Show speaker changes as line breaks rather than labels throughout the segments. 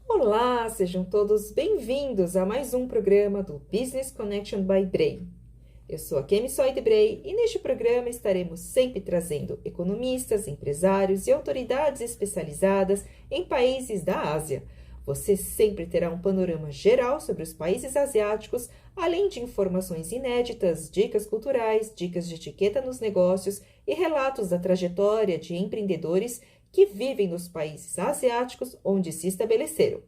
Olá, sejam todos bem-vindos a mais um programa do Business Connection by Bray. Eu sou a Kemi Soide Bray e neste programa estaremos sempre trazendo economistas, empresários e autoridades especializadas em países da Ásia. Você sempre terá um panorama geral sobre os países asiáticos, além de informações inéditas, dicas culturais, dicas de etiqueta nos negócios e relatos da trajetória de empreendedores que vivem nos países asiáticos onde se estabeleceram.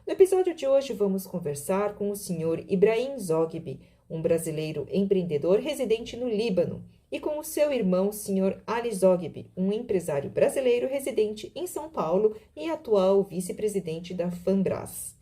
No episódio de hoje vamos conversar com o Sr. Ibrahim Zogby, um brasileiro empreendedor residente no Líbano, e com o seu irmão, Sr. Ali Zogby, um empresário brasileiro residente em São Paulo e atual vice-presidente da Fambras.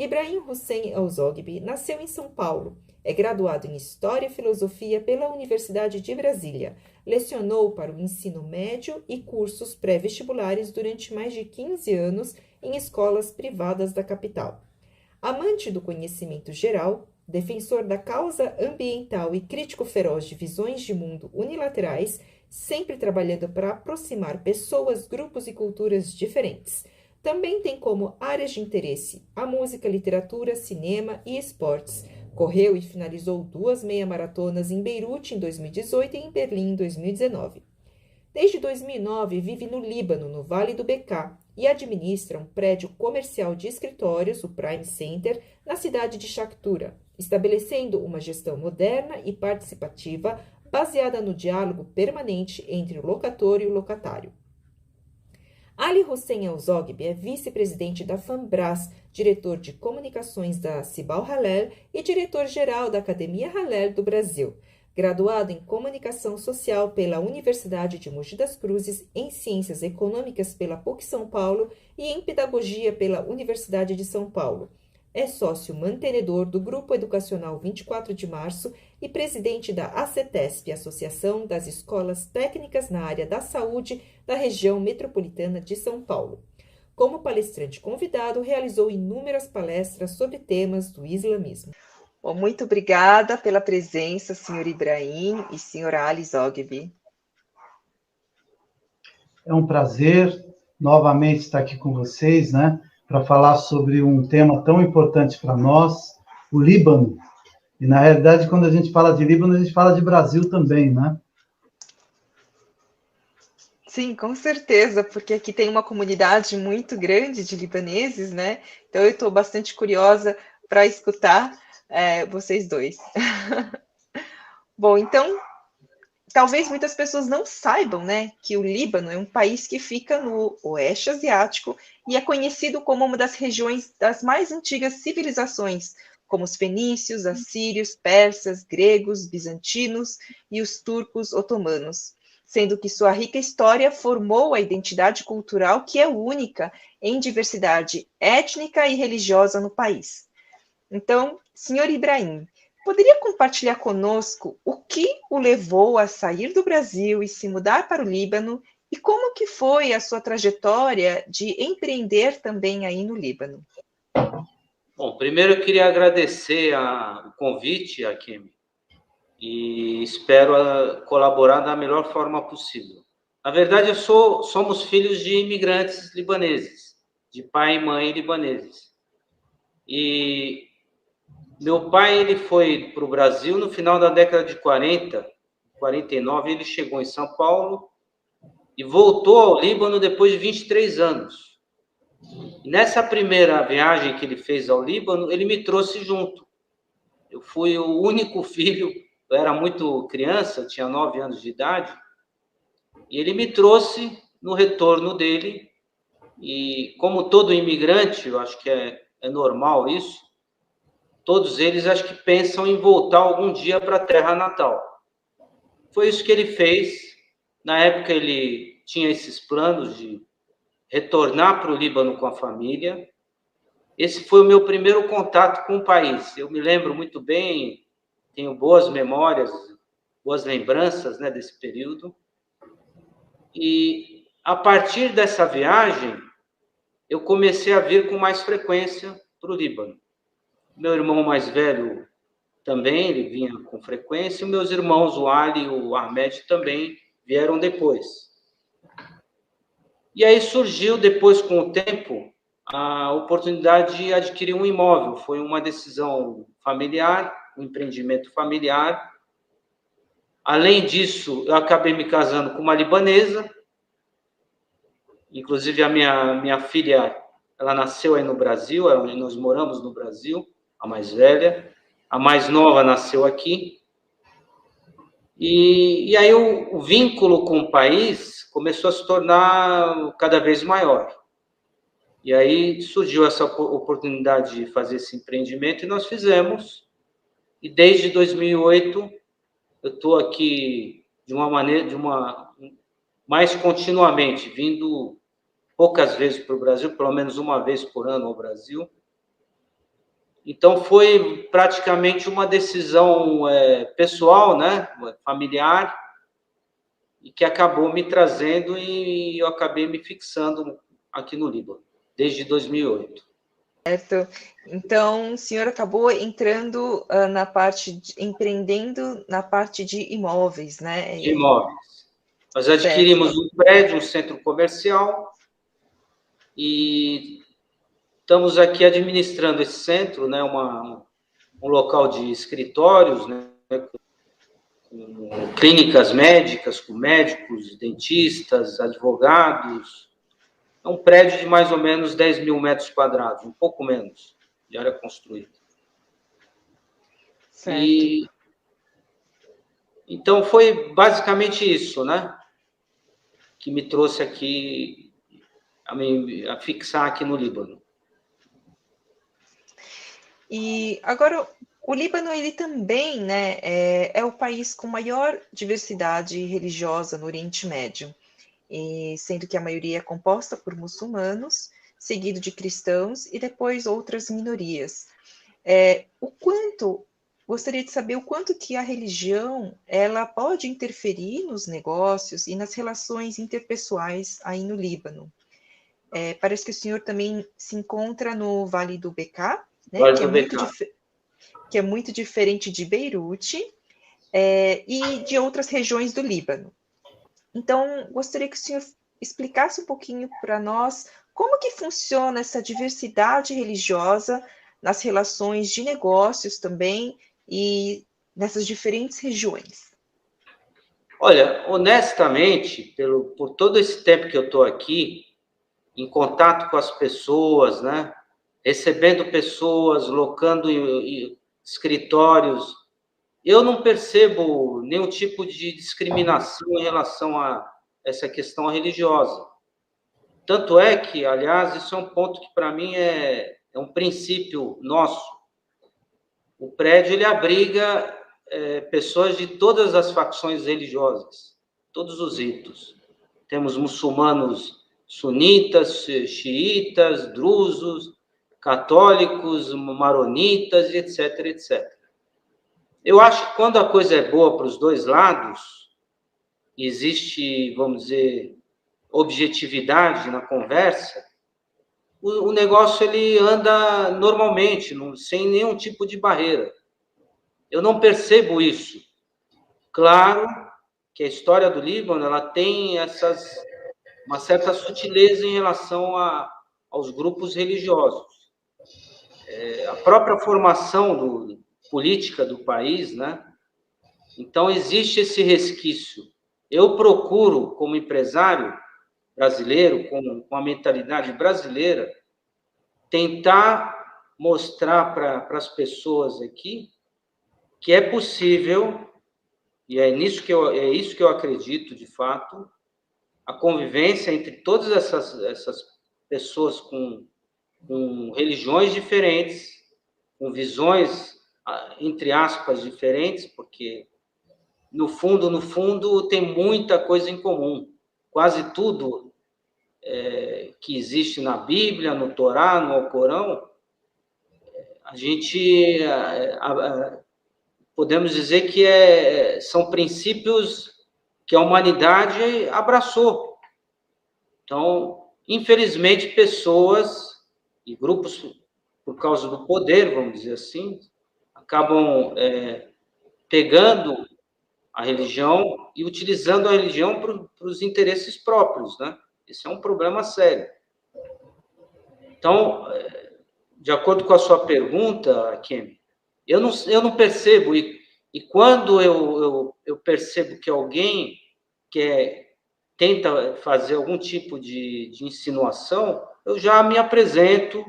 Ibrahim Hussein El-Zogby nasceu em São Paulo. É graduado em História e Filosofia pela Universidade de Brasília. Lecionou para o ensino médio e cursos pré-vestibulares durante mais de 15 anos em escolas privadas da capital. Amante do conhecimento geral, Defensor da causa ambiental e crítico feroz de visões de mundo unilaterais, sempre trabalhando para aproximar pessoas, grupos e culturas diferentes. Também tem como áreas de interesse a música, literatura, cinema e esportes. Correu e finalizou 2 meia-maratonas em Beirute em 2018 e em Berlim em 2019. Desde 2009, vive no Líbano, no Vale do Bekaa, e administra um prédio comercial de escritórios, o Prime Center, na cidade de Shaktura, estabelecendo uma gestão moderna e participativa baseada no diálogo permanente entre o locator e o locatário. Ali Hussein El-Zogby é vice-presidente da FAMBRAS, diretor de comunicações da Cibal Hallel e diretor-geral da Academia Hallel do Brasil. Graduado em Comunicação Social pela Universidade de Mogi das Cruzes, em Ciências Econômicas pela PUC São Paulo e em Pedagogia pela Universidade de São Paulo. É sócio mantenedor do Grupo Educacional 24 de Março e presidente da ACETESP, Associação das Escolas Técnicas na Área da Saúde da Região Metropolitana de São Paulo. Como palestrante convidado, realizou inúmeras palestras sobre temas do islamismo. Bom, muito obrigada pela presença, senhor Ibrahim e senhora Ali Zogby.
É um prazer novamente estar aqui com vocês, né, para falar sobre um tema tão importante para nós, o Líbano. E, na realidade, quando a gente fala de Líbano, a gente fala de Brasil também, né?
Sim, com certeza, porque aqui tem uma comunidade muito grande de libaneses, né? Então, eu estou bastante curiosa para escutar vocês dois. Bom, então, talvez muitas pessoas não saibam, né, que o Líbano é um país que fica no Oeste Asiático e é conhecido como uma das regiões das mais antigas civilizações, como os fenícios, assírios, persas, gregos, bizantinos e os turcos otomanos, sendo que sua rica história formou a identidade cultural que é única em diversidade étnica e religiosa no país. Então, senhor Ibrahim, poderia compartilhar conosco o que o levou a sair do Brasil e se mudar para o Líbano e como que foi a sua trajetória de empreender também aí no Líbano?
Bom, primeiro eu queria agradecer o convite, Akemi, e espero colaborar da melhor forma possível. Na verdade, somos filhos de imigrantes libaneses, de pai e mãe libaneses. E meu pai ele foi para o Brasil no final da década de 40, 49, ele chegou em São Paulo e voltou ao Líbano depois de 23 anos. E nessa primeira viagem que ele fez ao Líbano, ele me trouxe junto. Eu fui o único filho, eu era muito criança, eu tinha 9 anos de idade, e ele me trouxe no retorno dele, e como todo imigrante, eu acho que é normal isso, todos eles acho que pensam em voltar algum dia para a terra natal. Foi isso que ele fez. Na época ele tinha esses planos de retornar para o Líbano com a família. Esse foi o meu primeiro contato com o país. Eu me lembro muito bem, tenho boas memórias, boas lembranças, né, desse período. E a partir dessa viagem, eu comecei a vir com mais frequência para o Líbano. Meu irmão mais velho também, ele vinha com frequência, e meus irmãos, o Ali e o Ahmed, também vieram depois. E aí surgiu, depois, com o tempo, a oportunidade de adquirir um imóvel. Foi uma decisão familiar, um empreendimento familiar. Além disso, eu acabei me casando com uma libanesa. Inclusive, a minha filha, ela nasceu aí no Brasil, nós moramos no Brasil, a mais velha. A mais nova nasceu aqui. E aí o vínculo com o país começou a se tornar cada vez maior. E aí surgiu essa oportunidade de fazer esse empreendimento e nós fizemos. E desde 2008 eu estou aqui de uma maneira, mais continuamente, vindo poucas vezes para o Brasil, pelo menos uma vez por ano ao Brasil. Então foi praticamente uma decisão pessoal, né, familiar, e que acabou me trazendo e eu acabei me fixando aqui no Líbano, desde 2008.
Certo. Então, o senhor acabou entrando empreendendo na parte de imóveis, né?
De imóveis. Nós adquirimos
Certo.
um prédio, um centro comercial, e estamos aqui administrando esse centro, né, um local de escritórios, né, com clínicas médicas, com médicos, dentistas, advogados. É um prédio de mais ou menos 10 mil metros quadrados, um pouco menos de área construída.
Certo.
E então foi basicamente isso, né, que me trouxe aqui a fixar aqui no Líbano.
E agora, o Líbano, ele também, né, é o país com maior diversidade religiosa no Oriente Médio, e sendo que a maioria é composta por muçulmanos, seguido de cristãos e depois outras minorias. Gostaria de saber o quanto que a religião ela pode interferir nos negócios e nas relações interpessoais aí no Líbano. Parece que o senhor também se encontra no Vale do Bekaa, né,
Vale do Bekaa.
Que é muito diferente de Beirute e de outras regiões do Líbano. Então, gostaria que o senhor explicasse um pouquinho para nós como que funciona essa diversidade religiosa nas relações de negócios também e nessas diferentes regiões.
Olha, honestamente, por todo esse tempo que eu estou aqui, em contato com as pessoas, né, recebendo pessoas, locando escritórios, eu não percebo nenhum tipo de discriminação em relação a essa questão religiosa. Tanto é que, aliás, isso é um ponto que, para mim, é um princípio nosso. O prédio, ele abriga pessoas de todas as facções religiosas, todos os ritos. Temos muçulmanos sunitas, xiitas, drusos, católicos, maronitas, etc, etc. Eu acho que quando a coisa é boa para os dois lados, existe, vamos dizer, objetividade na conversa, o negócio ele anda normalmente, sem nenhum tipo de barreira. Eu não percebo isso. Claro que a história do Líbano ela tem uma certa sutileza em relação aos grupos religiosos. A própria formação política do país, né? Então, existe esse resquício. Eu procuro, como empresário brasileiro, com a mentalidade brasileira, tentar mostrar para as pessoas aqui que é possível, e é isso que eu acredito, de fato, a convivência entre todas essas pessoas com religiões diferentes, com visões, entre aspas, diferentes, porque, no fundo, tem muita coisa em comum. Quase tudo que existe na Bíblia, no Torá, no Alcorão, a gente podemos dizer que são princípios que a humanidade abraçou. Então, infelizmente, pessoas e grupos, por causa do poder, vamos dizer assim, acabam pegando a religião e utilizando a religião para os interesses próprios, né? Esse é um problema sério. Então, de acordo com a sua pergunta, Kemi, eu não percebo, e quando eu percebo que alguém tenta fazer algum tipo de insinuação, eu já me apresento,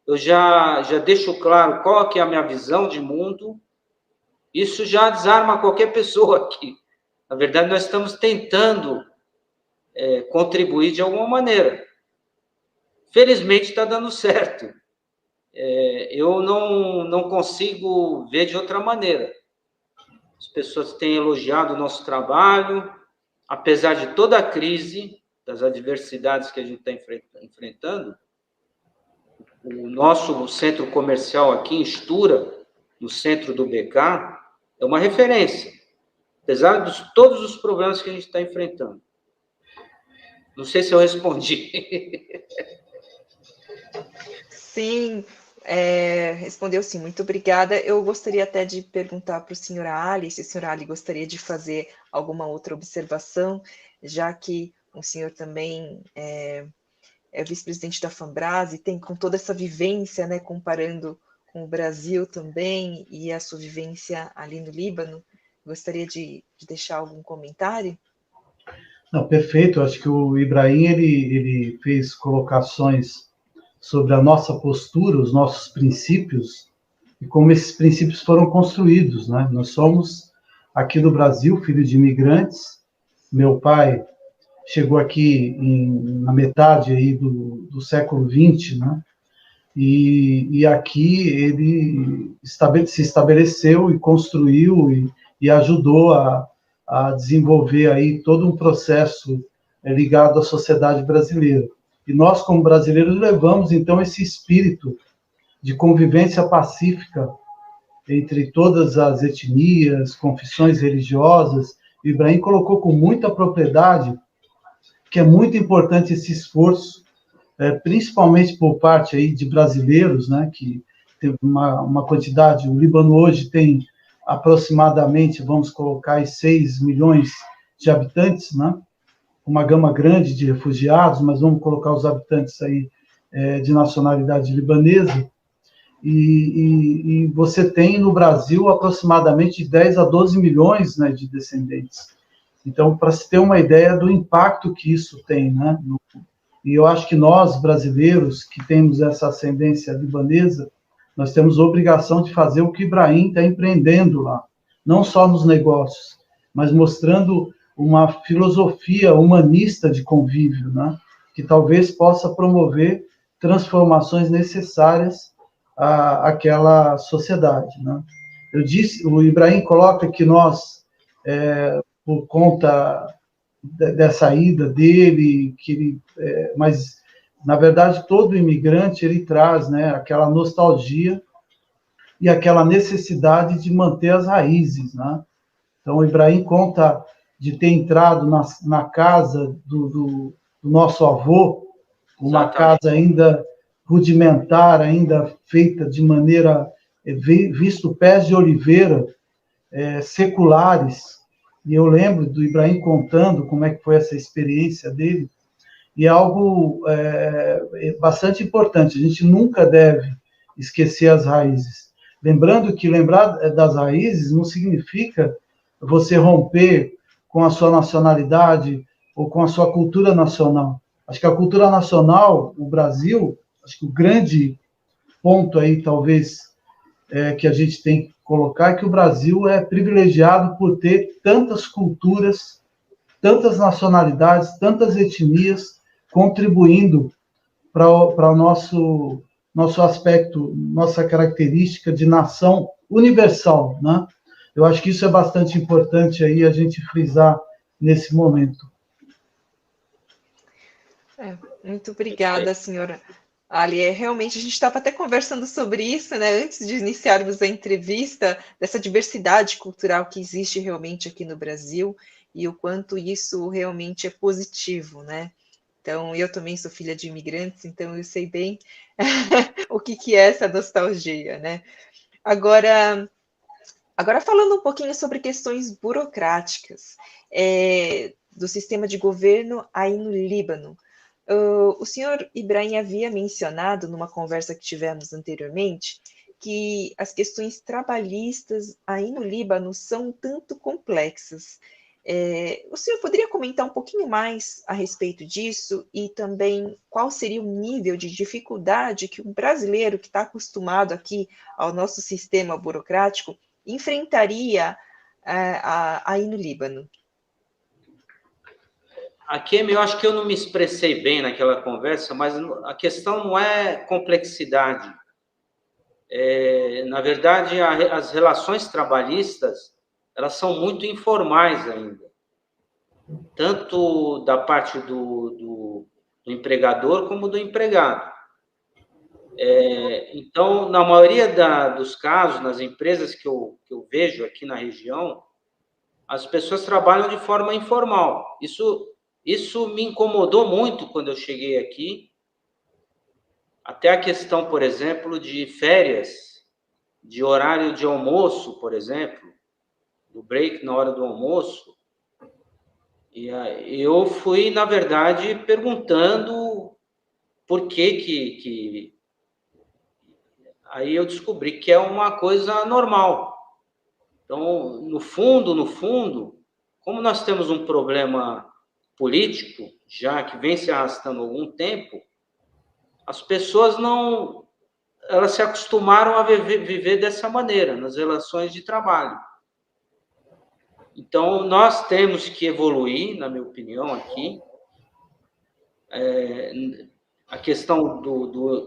eu já deixo claro qual que é a minha visão de mundo. Isso já desarma qualquer pessoa aqui. Na verdade, nós estamos tentando contribuir de alguma maneira. Felizmente, está dando certo. Eu não consigo ver de outra maneira. As pessoas têm elogiado o nosso trabalho, apesar de toda a crise, das adversidades que a gente está enfrentando. O nosso centro comercial aqui em Stura, no centro do Bekaa, é uma referência, apesar de todos os problemas que a gente está enfrentando. Não sei se eu respondi.
Sim, respondeu sim, muito obrigada. Eu gostaria até de perguntar para o senhor Ali, se o senhor Ali gostaria de fazer alguma outra observação, já que o senhor também é vice-presidente da Fambrás e tem com toda essa vivência, né, comparando com o Brasil também e a sua vivência ali no Líbano. Gostaria de deixar algum comentário?
Não, perfeito. Acho que o Ibrahim ele fez colocações sobre a nossa postura, os nossos princípios e como esses princípios foram construídos, né? Nós somos aqui no Brasil, filho de imigrantes. Meu pai chegou aqui na metade aí do século XX, né? E aqui ele se estabeleceu e construiu e ajudou a desenvolver aí todo um processo ligado à sociedade brasileira. E nós, como brasileiros, levamos, então, esse espírito de convivência pacífica entre todas as etnias, confissões religiosas. O Ibrahim colocou com muita propriedade que é muito importante esse esforço, principalmente por parte aí de brasileiros, né, que tem uma quantidade, o Líbano hoje tem aproximadamente, vamos colocar aí, 6 milhões de habitantes, né, uma gama grande de refugiados, mas vamos colocar os habitantes aí de nacionalidade libanesa, e você tem no Brasil aproximadamente 10 a 12 milhões, né, de descendentes. Então, para se ter uma ideia do impacto que isso tem, né? E eu acho que nós, brasileiros, que temos essa ascendência libanesa, nós temos obrigação de fazer o que Ibrahim está empreendendo lá, não só nos negócios, mas mostrando uma filosofia humanista de convívio, né? Que talvez possa promover transformações necessárias àquela sociedade, né? O Ibrahim coloca que nós, por conta dessa ida dele, mas na verdade todo imigrante ele traz, né, aquela nostalgia e aquela necessidade de manter as raízes, né? Então o Ibrahim conta de ter entrado na casa do nosso avô, uma
Exatamente.
casa ainda rudimentar, ainda feita de maneira visto pés de oliveira seculares. E eu lembro do Ibrahim contando como é que foi essa experiência dele, e é algo bastante importante. A gente nunca deve esquecer as raízes. Lembrando que lembrar das raízes não significa você romper com a sua nacionalidade ou com a sua cultura nacional. Acho que a cultura nacional, o Brasil, acho que o grande ponto aí, talvez, que a gente tem que colocar é que o Brasil é privilegiado por ter tantas culturas, tantas nacionalidades, tantas etnias contribuindo para o nosso aspecto, nossa característica de nação universal, né? Eu acho que isso é bastante importante aí a gente frisar nesse momento.
Muito obrigada, senhora Ali. Realmente, a gente estava até conversando sobre isso, né, antes de iniciarmos a entrevista, dessa diversidade cultural que existe realmente aqui no Brasil e o quanto isso realmente é positivo, né? Então, eu também sou filha de imigrantes, então eu sei bem o que é essa nostalgia, né? Agora, falando um pouquinho sobre questões burocráticas do sistema de governo aí no Líbano. O senhor Ibrahim havia mencionado, numa conversa que tivemos anteriormente, que as questões trabalhistas aí no Líbano são um tanto complexas. O senhor poderia comentar um pouquinho mais a respeito disso e também qual seria o nível de dificuldade que um brasileiro que está acostumado aqui ao nosso sistema burocrático enfrentaria aí no Líbano?
Aqui, eu acho que eu não me expressei bem naquela conversa, mas a questão não é complexidade. Na verdade, as relações trabalhistas, elas são muito informais ainda. Tanto da parte do empregador como do empregado. Então, na maioria dos casos, nas empresas que eu vejo aqui na região, as pessoas trabalham de forma informal. Isso me incomodou muito quando eu cheguei aqui, até a questão, por exemplo, de férias, de horário de almoço, por exemplo, do break na hora do almoço. E eu fui, na verdade, perguntando por que aí eu descobri que é uma coisa normal. Então, no fundo, como nós temos um problema político, já que vem se arrastando há algum tempo, as pessoas não, elas se acostumaram a viver dessa maneira, nas relações de trabalho. Então, nós temos que evoluir, na minha opinião, aqui, a questão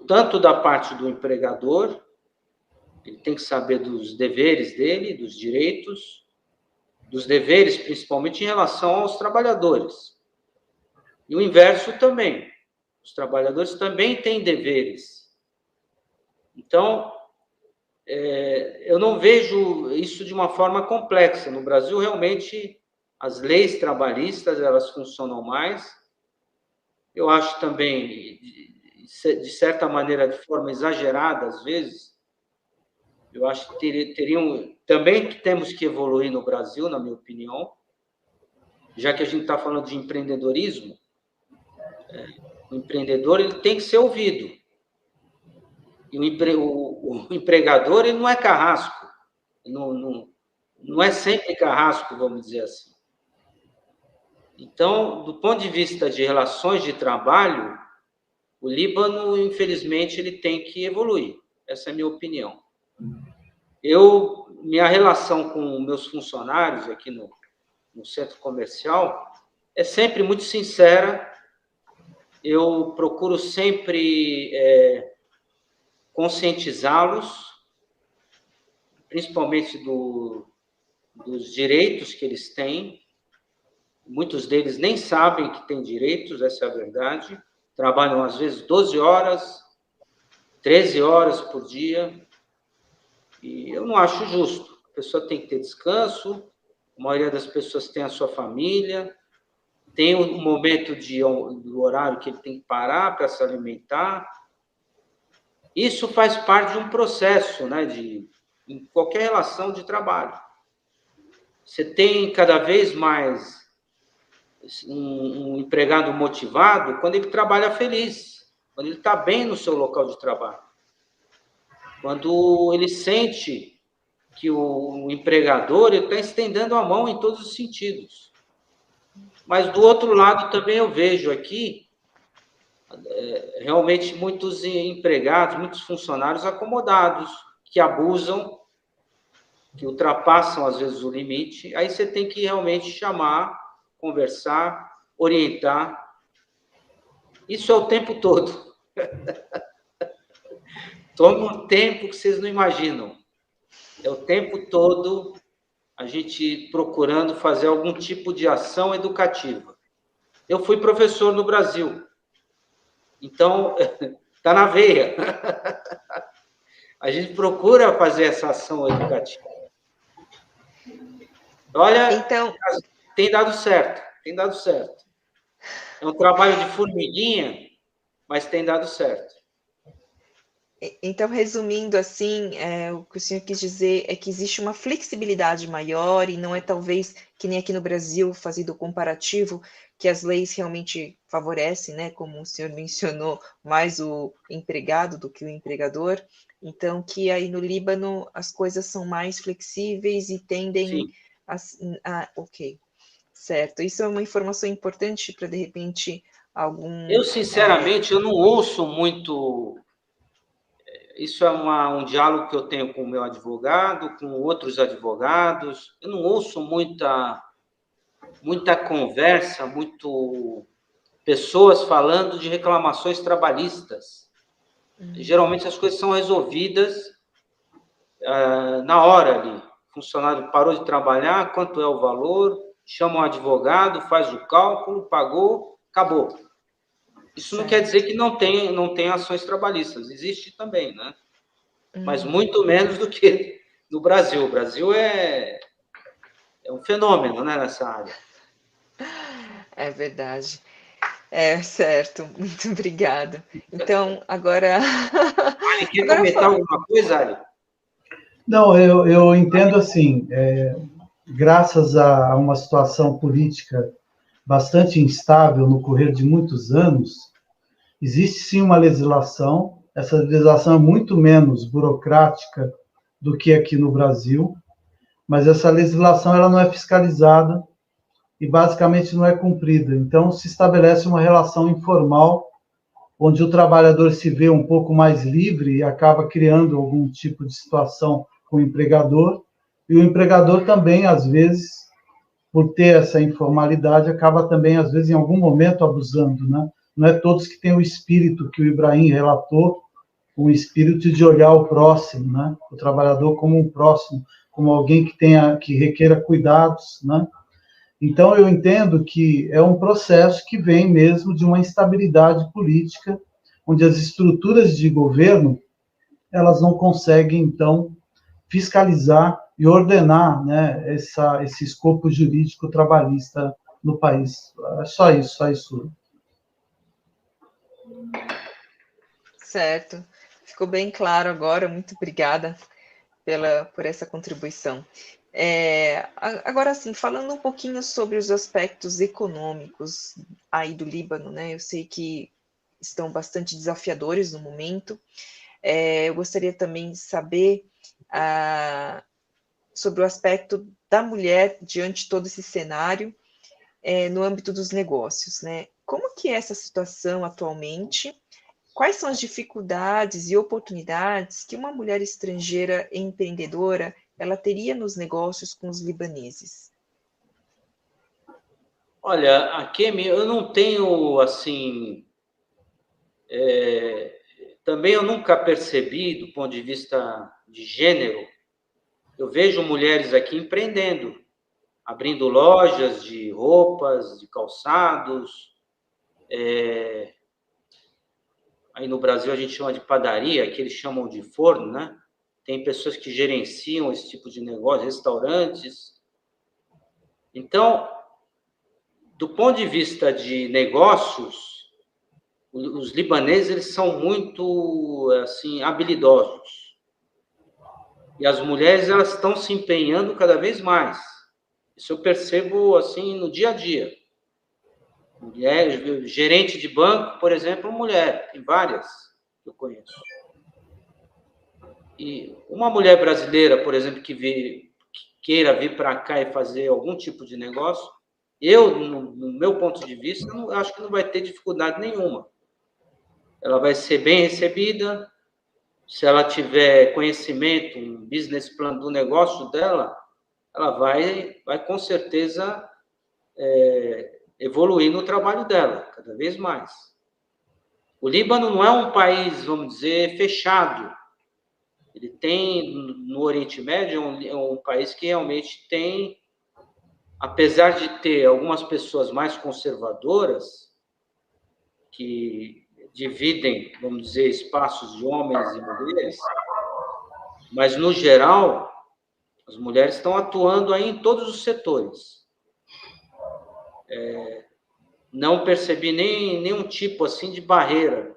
tanto da parte do empregador, ele tem que saber dos deveres dele, dos direitos, dos deveres, principalmente em relação aos trabalhadores. E o inverso também. Os trabalhadores também têm deveres. Então, eu não vejo isso de uma forma complexa. No Brasil, realmente, as leis trabalhistas, elas funcionam mais. Eu acho também, de certa maneira, de forma exagerada, às vezes. Eu acho que também temos que evoluir no Brasil, na minha opinião, já que a gente está falando de empreendedorismo. O empreendedor, ele tem que ser ouvido. E o empregador, ele não é carrasco. Não é sempre carrasco, vamos dizer assim. Então, do ponto de vista de relações de trabalho, o Líbano, infelizmente, ele tem que evoluir. Essa é a minha opinião. Minha relação com meus funcionários aqui no centro comercial é sempre muito sincera. Eu procuro sempre conscientizá-los, principalmente dos direitos que eles têm. Muitos deles nem sabem que têm direitos, essa é a verdade. Trabalham, às vezes, 12 horas, 13 horas por dia. E eu não acho justo. A pessoa tem que ter descanso, a maioria das pessoas tem a sua família, tem um momento do horário que ele tem que parar para se alimentar. Isso faz parte de um processo, né, em qualquer relação de trabalho. Você tem cada vez mais um empregado motivado quando ele trabalha feliz, quando ele está bem no seu local de trabalho. Quando ele sente que o empregador está estendendo a mão em todos os sentidos. Mas, do outro lado, também eu vejo aqui realmente muitos empregados, muitos funcionários acomodados, que abusam, que ultrapassam, às vezes, o limite. Aí você tem que realmente chamar, conversar, orientar. Isso é o tempo todo. Toma um tempo que vocês não imaginam. É o tempo todo a gente procurando fazer algum tipo de ação educativa. Eu fui professor no Brasil, então está na veia. A gente procura fazer essa ação educativa. Olha, então, tem dado certo. É um trabalho de formiguinha, mas tem dado certo.
Então, resumindo assim, o que o senhor quis dizer é que existe uma flexibilidade maior e não é talvez que nem aqui no Brasil, fazendo o comparativo, que as leis realmente favorecem, né, como o senhor mencionou, mais o empregado do que o empregador. Então, que aí no Líbano as coisas são mais flexíveis e tendem ok, certo. Isso é uma informação importante para, de repente,
Eu, sinceramente, eu não ouço muito. Isso é um diálogo que eu tenho com o meu advogado, com outros advogados. Eu não ouço muita conversa, pessoas falando de reclamações trabalhistas. Geralmente as coisas são resolvidas na hora ali. O funcionário parou de trabalhar, quanto é o valor, chama um advogado, faz o cálculo, pagou, acabou. Isso não quer dizer que não tem ações trabalhistas, existe também, né? Mas muito menos do que no Brasil. O Brasil é um fenômeno, né, nessa área.
É verdade. Certo. Muito obrigada. Então, agora,
Ali, quer
agora
comentar alguma coisa, Ali?
Não, eu entendo assim, graças a uma situação política bastante instável no correr de muitos anos, existe sim uma legislação, essa legislação é muito menos burocrática do que aqui no Brasil, mas essa legislação ela não é fiscalizada e basicamente não é cumprida. Então, se estabelece uma relação informal, onde o trabalhador se vê um pouco mais livre e acaba criando algum tipo de situação com o empregador, e o empregador também, às vezes, por ter essa informalidade, acaba também, às vezes, em algum momento, abusando, né? Não é todos que têm o espírito que o Ibrahim relatou, um espírito de olhar o próximo, né? O trabalhador como um próximo, como alguém que requeira cuidados, né? Então, eu entendo que é um processo que vem mesmo de uma instabilidade política, onde as estruturas de governo elas não conseguem, então, fiscalizar e ordenar, né, esse escopo jurídico trabalhista no país. É só isso, só isso.
certo. Ficou bem claro agora. Muito obrigada por essa contribuição. Agora, assim, falando um pouquinho sobre os aspectos econômicos aí do Líbano, né? Eu sei que estão bastante desafiadores no momento. Eu gostaria também de saber sobre o aspecto da mulher diante de todo esse cenário no âmbito dos negócios, né? Como que é essa situação atualmente? Quais são as dificuldades e oportunidades que uma mulher estrangeira empreendedora ela teria nos negócios com os libaneses?
Olha, a Kemi, eu não tenho, assim... também eu nunca percebi, do ponto de vista de gênero, eu vejo mulheres aqui empreendendo, abrindo lojas de roupas, de calçados. Aí no Brasil a gente chama de padaria, que eles chamam de forno, né? Tem pessoas que gerenciam esse tipo de negócio, restaurantes. Então, do ponto de vista de negócios, os libaneses eles são muito assim habilidosos. E as mulheres elas estão se empenhando cada vez mais. Isso eu percebo assim no dia a dia. Mulher, gerente de banco, por exemplo, mulher, tem várias que eu conheço. E uma mulher brasileira, por exemplo, que queira vir para cá e fazer algum tipo de negócio, eu, no meu ponto de vista, não, acho que não vai ter dificuldade nenhuma. Ela vai ser bem recebida, se ela tiver conhecimento, um business plan do negócio dela, ela vai com certeza evoluir no trabalho dela, cada vez mais. O Líbano não é um país, vamos dizer, fechado. Ele tem, no Oriente Médio, é um país que realmente tem, apesar de ter algumas pessoas mais conservadoras, que dividem, vamos dizer, espaços de homens e mulheres, mas, no geral, as mulheres estão atuando aí em todos os setores. Não percebi nenhum tipo assim de barreira.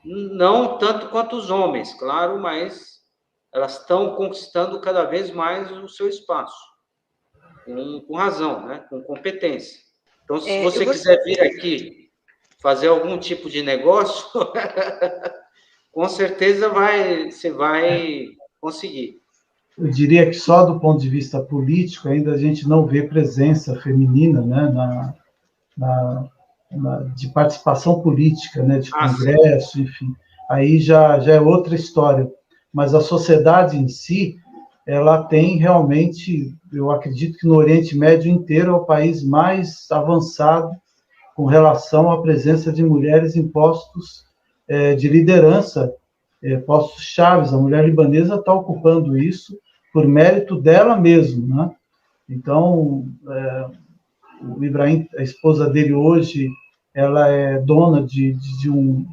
Não tanto quanto os homens, claro, mas elas estão conquistando cada vez mais o seu espaço, com razão, né? Com competência. Então, se você quiser vir aqui fazer algum tipo de negócio, com certeza você vai conseguir.
Eu diria que só do ponto de vista político ainda a gente não vê presença feminina, né, de participação política, né, de congresso, enfim. Aí já é outra história. Mas a sociedade em si, ela tem realmente, eu acredito que no Oriente Médio inteiro é o país mais avançado com relação à presença de mulheres em postos de liderança, postos chaves. A mulher libanesa está ocupando isso por mérito dela mesma, né? Então, o Ibrahim, a esposa dele hoje, ela é dona de um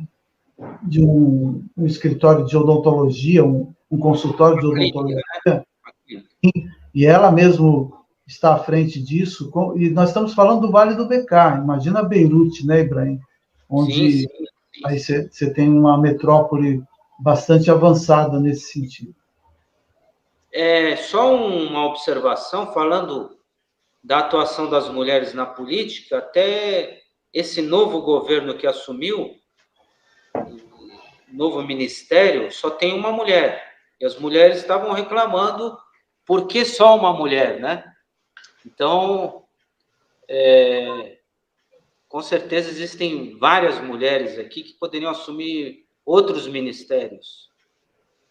escritório de odontologia, um consultório de odontologia, e ela mesmo está à frente disso, e nós estamos falando do Vale do Bekaa, imagina Beirute, né, Ibrahim? Onde
sim.
aí você tem uma metrópole bastante avançada nesse sentido.
Só uma observação, falando da atuação das mulheres na política, até esse novo governo que assumiu, novo ministério, só tem uma mulher. E as mulheres estavam reclamando por que só uma mulher, né? Então, com certeza existem várias mulheres aqui que poderiam assumir outros ministérios.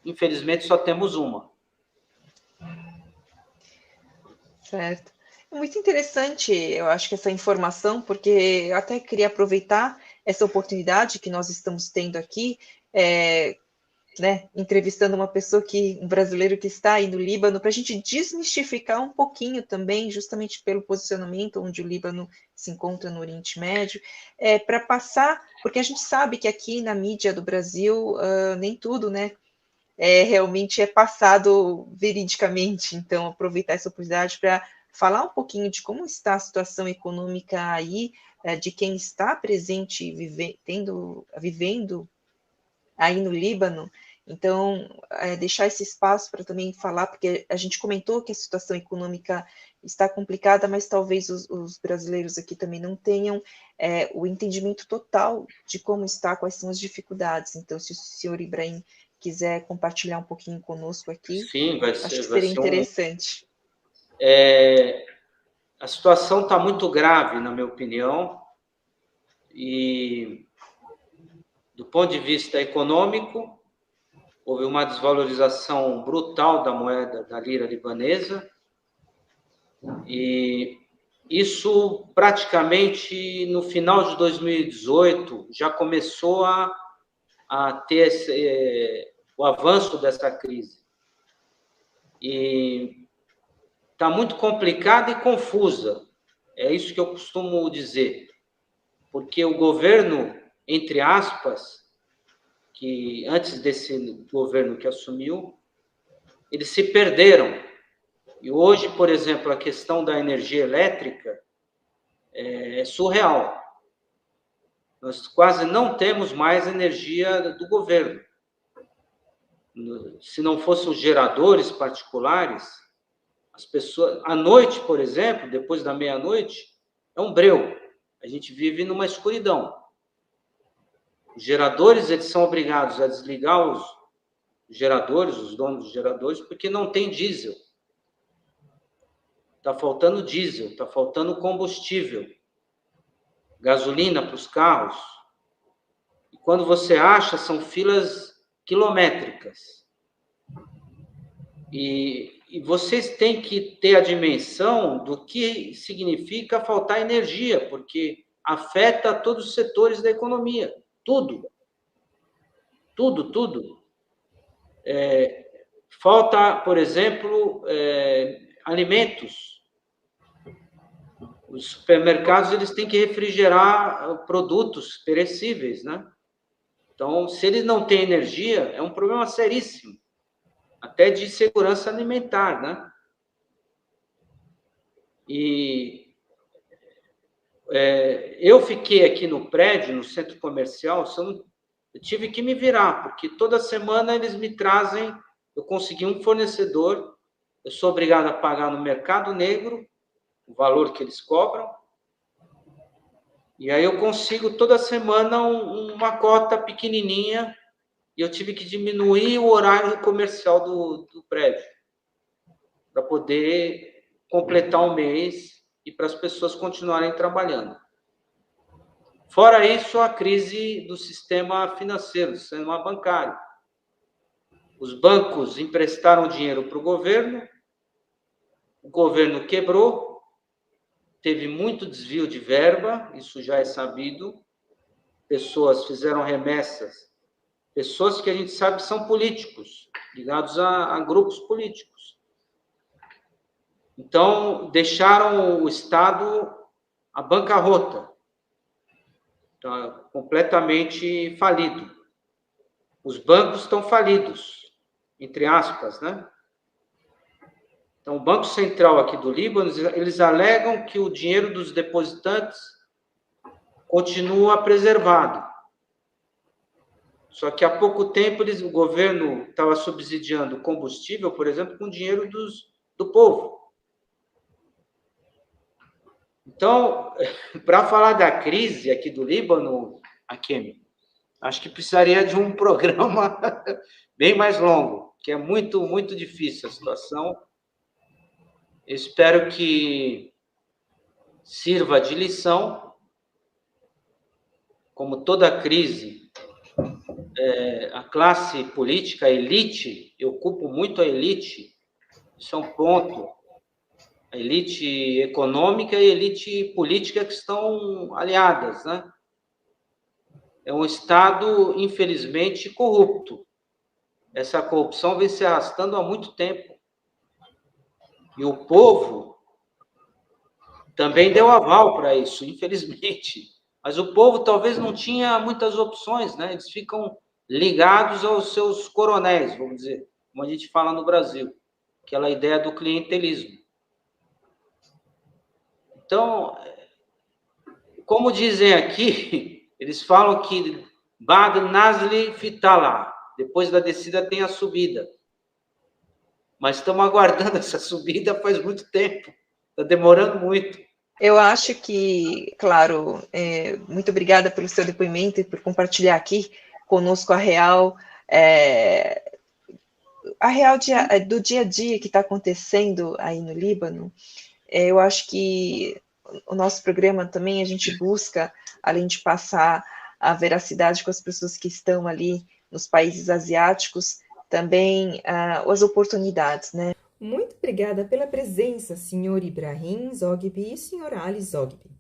Infelizmente, só temos uma.
Certo. É muito interessante, eu acho que essa informação, porque eu até queria aproveitar essa oportunidade que nós estamos tendo aqui, né, entrevistando um brasileiro que está aí no Líbano, para a gente desmistificar um pouquinho também, justamente pelo posicionamento onde o Líbano se encontra no Oriente Médio, para passar, porque a gente sabe que aqui na mídia do Brasil, nem tudo, né, realmente é passado veridicamente, então aproveitar essa oportunidade para falar um pouquinho de como está a situação econômica aí, de quem está presente, vivendo aí no Líbano. Então, deixar esse espaço para também falar, porque a gente comentou que a situação econômica está complicada, mas talvez os brasileiros aqui também não tenham o entendimento total de como está, quais são as dificuldades. Então, se o senhor Ibrahim quiser compartilhar um pouquinho conosco aqui,
Sim,
acho que seria interessante.
A situação está muito grave, na minha opinião, e do ponto de vista econômico, houve uma desvalorização brutal da moeda da lira libanesa, e isso praticamente no final de 2018 já começou a ter o avanço dessa crise. E está muito complicada e confusa, é isso que eu costumo dizer, porque o governo, entre aspas, que antes desse governo que assumiu, eles se perderam. E hoje, por exemplo, a questão da energia elétrica é surreal. Nós quase não temos mais energia do governo. Se não fossem os geradores particulares, as pessoas, à noite, por exemplo, depois da meia-noite, é um breu. A gente vive numa escuridão. Os geradores, eles são obrigados a desligar os geradores, os donos dos geradores, porque não tem diesel. Está faltando diesel, está faltando combustível, gasolina para os carros. E quando você acha, são filas quilométricas. E vocês têm que ter a dimensão do que significa faltar energia, porque afeta todos os setores da economia. Tudo. Tudo. Falta, por exemplo, alimentos. Os supermercados, eles têm que refrigerar produtos perecíveis, né? Então, se eles não têm energia, é um problema seríssimo, até de segurança alimentar, né? E eu fiquei aqui no prédio, no centro comercial, eu tive que me virar, porque toda semana eles me trazem, eu consegui um fornecedor, eu sou obrigado a pagar no mercado negro o valor que eles cobram, e aí eu consigo toda semana uma cota pequenininha, e eu tive que diminuir o horário comercial do prédio, para poder completar o mês e para as pessoas continuarem trabalhando. Fora isso, a crise do sistema financeiro, do sistema bancário. Os bancos emprestaram dinheiro para o governo quebrou, teve muito desvio de verba, isso já é sabido, pessoas fizeram remessas, pessoas que a gente sabe são políticos, ligados a grupos políticos. Então, deixaram o Estado à bancarrota, está completamente falido. Os bancos estão falidos, entre aspas, né? Então, o Banco Central aqui do Líbano, eles alegam que o dinheiro dos depositantes continua preservado. Só que há pouco tempo o governo estava subsidiando combustível, por exemplo, com dinheiro do povo. Então, para falar da crise aqui do Líbano, Akemi, acho que precisaria de um programa bem mais longo, que é muito, muito difícil a situação. Espero que sirva de lição. Como toda crise, a classe política, a elite, eu culpo muito a elite, isso é um ponto. A elite econômica e a elite política que estão aliadas, né? É um Estado, infelizmente, corrupto. Essa corrupção vem se arrastando há muito tempo. E o povo também deu aval para isso, infelizmente. Mas o povo talvez não tinha muitas opções, né? Eles ficam ligados aos seus coronéis, vamos dizer, como a gente fala no Brasil, aquela ideia do clientelismo. Então, como dizem aqui, eles falam que Bad Nazli Fitala, depois da descida tem a subida. Mas estamos aguardando essa subida faz muito tempo, está demorando muito.
Eu acho que, claro, muito obrigada pelo seu depoimento e por compartilhar aqui conosco a real do dia a dia que está acontecendo aí no Líbano. Eu acho que o nosso programa também a gente busca, além de passar a veracidade com as pessoas que estão ali nos países asiáticos, também as oportunidades, né? Muito obrigada pela presença, senhor Ibrahim Zogby e senhora Ali Zogby.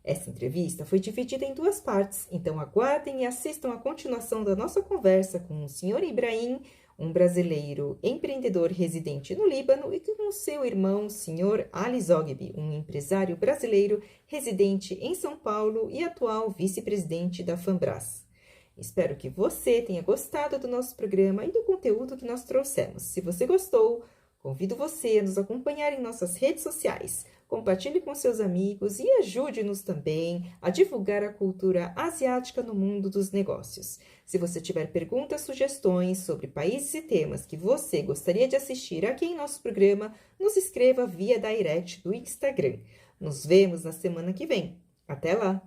Essa entrevista foi dividida em 2 partes, então aguardem e assistam a continuação da nossa conversa com o senhor Ibrahim, um brasileiro empreendedor residente no Líbano, e com seu irmão, senhor Ali Zogby, um empresário brasileiro residente em São Paulo e atual vice-presidente da Fambras. Espero que você tenha gostado do nosso programa e do conteúdo que nós trouxemos. Se você gostou, convido você a nos acompanhar em nossas redes sociais. Compartilhe com seus amigos e ajude-nos também a divulgar a cultura asiática no mundo dos negócios. Se você tiver perguntas, sugestões sobre países e temas que você gostaria de assistir aqui em nosso programa, nos escreva via direct do Instagram. Nos vemos na semana que vem. Até lá!